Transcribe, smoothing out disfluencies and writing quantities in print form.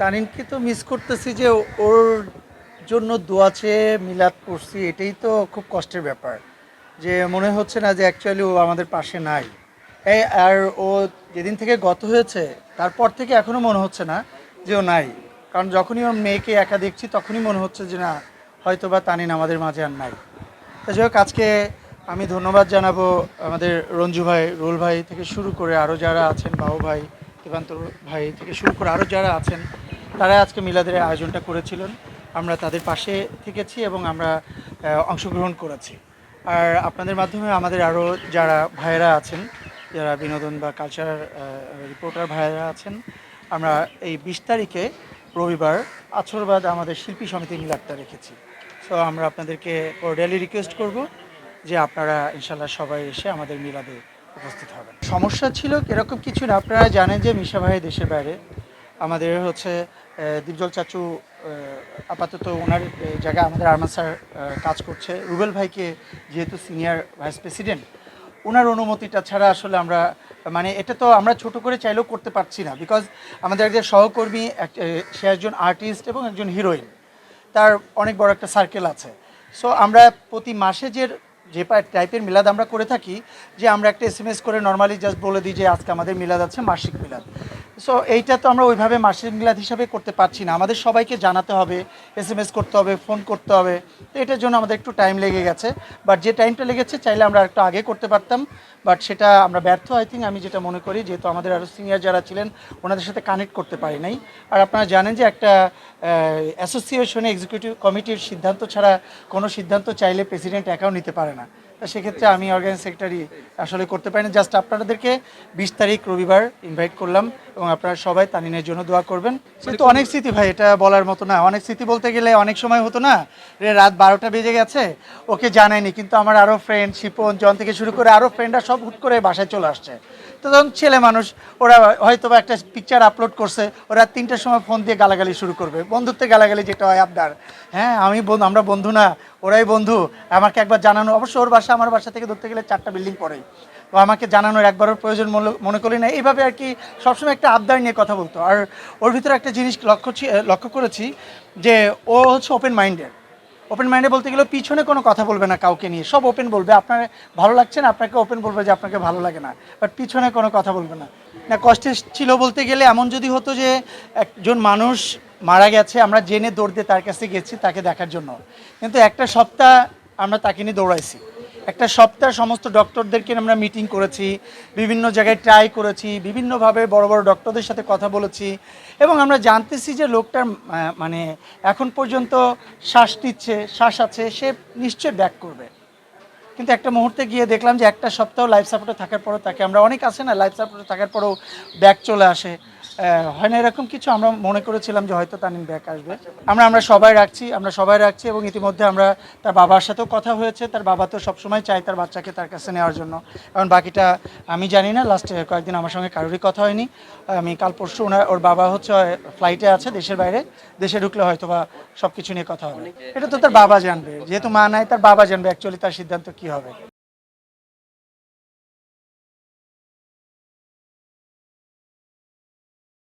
তানিনকে তো মিস করতেছি যে ওর জন্য দোয়া চেয়ে মিলাদ করছি, এটাই তো খুব কষ্টের ব্যাপার। যে মনে হচ্ছে না যে অ্যাকচুয়ালি ও আমাদের পাশে নাই। এই আর ও যেদিন থেকে গত হয়েছে তারপর থেকে এখনও মনে হচ্ছে না যে ও নাই। কারণ যখনই ওর মেয়েকে একা দেখছি তখনই মনে হচ্ছে যে না, হয়তো বা তানিন আমাদের মাঝে আর নাই। তা যাই হোক, আজকে আমি ধন্যবাদ জানাবো আমাদের রঞ্জু ভাই, রুল ভাই থেকে শুরু করে আরও যারা আছেন, বাবু ভাই, দিবান্তর ভাই থেকে শুরু করে আরও যারা আছেন, তারা আজকে মিলাদের আয়োজনটা করেছিলেন। আমরা তাদের পাশে থেকেছি এবং আমরা অংশগ্রহণ করেছি। আর আপনাদের মাধ্যমে আমাদের আরও যারা ভাইয়েরা আছেন, যারা বিনোদন বা কালচার রিপোর্টার ভাইয়েরা আছেন, আমরা এই 20 তারিখে রবিবার আছরবাদ আমাদের শিল্পী সমিতি মিলাদটা রেখেছি। সো আমরা আপনাদেরকে কর্ডিয়ালি রিকোয়েস্ট করব যে আপনারা ইনশাল্লাহ সবাই এসে আমাদের মিলাদে উপস্থিত হবেন। সমস্যা ছিল এরকম কিছু না, আপনারা জানেন যে মিশা ভাই দেশের বাইরে। আমাদের হচ্ছে দীপজল চাচু আপাতত ওনার জায়গায় আমাদের আরমান স্যার কাজ করছে। রুবেল ভাইকে যেহেতু সিনিয়র ভাইস প্রেসিডেন্ট, ওনার অনুমতিটা ছাড়া আসলে আমরা মানে এটা তো আমরা ছোট করে চাইলেও করতে পারছি না। বিকজ আমাদের একজন সহকর্মী, সে একজন আর্টিস্ট এবং একজন হিরোইন, তার অনেক বড় একটা সার্কেল আছে। সো আমরা প্রতি মাসে যে টাইপের মিলাদ আমরা করে থাকি, যে আমরা একটা SMS করে নর্মালি জাস্ট বলে দিই যে আজকে আমাদের মিলাদ আছে, মাসিক মিলাদ। সো এইটা তো আমরা ওইভাবে মাসিক মিলাদ হিসাবে করতে পারছি না, আমাদের সবাইকে জানাতে হবে, SMS করতে হবে, ফোন করতে হবে। তো এটার জন্য আমাদের একটু টাইম লেগে গেছে। বাট যে টাইমটা লেগেছে চাইলে আমরা একটু আগে করতে পারতাম, বাট সেটা আমরা ব্যর্থ। আই থিঙ্ক আমি যেটা মনে করি, যেহেতু আমাদের আরও সিনিয়র যারা ছিলেন ওনাদের সাথে কানেক্ট করতে পারি নাই। আর আপনারা জানেন যে একটা অ্যাসোসিয়েশনে এক্সিকিউটিভ কমিটির সিদ্ধান্ত ছাড়া কোনো সিদ্ধান্ত চাইলে প্রেসিডেন্ট একাও নিতে পারে না। তা সেক্ষেত্রে আমি অর্গানাইজ সেক্রেটারি আসলে করতে পারি না। জাস্ট আপনাদেরকে 20 তারিখ রবিবার ইনভাইট করলাম এবং আপনারা সবাই তানিনের জন্য দোয়া করবেন। কিন্তু অনেক স্মৃতি ভাই, এটা বলার মতো না। অনেক স্মৃতি বলতে গেলে অনেক সময় হতো না রে, রাত 12টা বেজে গেছে, ওকে জানায়নি, কিন্তু আমার আরও ফ্রেন্ড শিপন জন থেকে শুরু করে আরও ফ্রেন্ডরা সব হুট করে বাসায় চলে আসছে। তো তখন ছেলে মানুষ, ওরা হয়তো বা একটা পিকচার আপলোড করছে, ওরা 3টার সময় ফোন দিয়ে গালাগালি শুরু করবে, বন্ধুত্বে গালাগালি যেটা হয় আপনার। হ্যাঁ, আমরা বন্ধু না, ওরাই বন্ধু। আমাকে একবার জানানো, অবশ্য ওর বাসা আমার বাসা থেকে ধরতে গেলে 4টা বিল্ডিং পরেই। তো আমাকে জানানোর একবারও প্রয়োজন মনে করি না। এইভাবে আর কি সবসময় একটা আবদার নিয়ে কথা বলতো। আর ওর ভিতরে একটা জিনিস লক্ষ্য করেছি যে ও হচ্ছে ওপেন মাইন্ডেড। ওপেন মাইন্ডে বলতে গেলে পিছনে কোনো কথা বলবে না কাউকে নিয়ে, সব ওপেন বলবে। আপনার ভালো লাগছে না, আপনাকে ওপেন বলবে যে আপনাকে ভালো লাগে না, বাট পিছনে কোনো কথা বলবে না। না, কষ্টে ছিল বলতে গেলে এমন যদি হতো যে একজন মানুষ মারা গেছে, আমরা জেনে দৌড় দিয়ে তার কাছে গেছি তাকে দেখার জন্য, কিন্তু একটা সপ্তাহ আমরা তাকে নিয়ে দৌড়াইছি। একটা সপ্তাহ সমস্ত ডক্টরদেরকে আমরা মিটিং করেছি, বিভিন্ন জায়গায় ট্রাই করেছি, বিভিন্নভাবে বড় বড় ডক্টরদের সাথে কথা বলেছি, এবং আমরা জানতেছি যে লোকটার মানে এখন পর্যন্ত শ্বাস নিচ্ছে, শ্বাস আছে, সে নিশ্চয়ই ব্যাক করবে। কিন্তু একটা মুহূর্তে গিয়ে দেখলাম যে একটা সপ্তাহ লাইফ সাপোর্টে থাকার পরও তাকে, আমরা অনেক আছে না লাইফ সাপোর্টে থাকার পরেও ব্যাক চলে আসে, হয় না এরকম কিছু। আমরা মনে করেছিলাম যে হয়তো তানিম ব্যাক আসবে। আমরা সবাই রাখছি এবং ইতিমধ্যে আমরা তার বাবার সাথেও কথা হয়েছে। তার বাবা তো সবসময় চায় তার বাচ্চাকে তার কাছে নেওয়ার জন্য। এখন বাকিটা আমি জানি না, লাস্টে কয়েকদিন আমার সঙ্গে কারোরই কথা হয়নি। আমি কাল পরশু ওর বাবা হচ্ছে ফ্লাইটে আছে দেশের বাইরে, দেশে ঢুকলে হয়তো বা সব কিছু নিয়ে কথা হবে। এটা তো তার বাবা জানবে, যেহেতু মা নাই, তার বাবা জানবে অ্যাকচুয়ালি তার সিদ্ধান্ত কী হবে।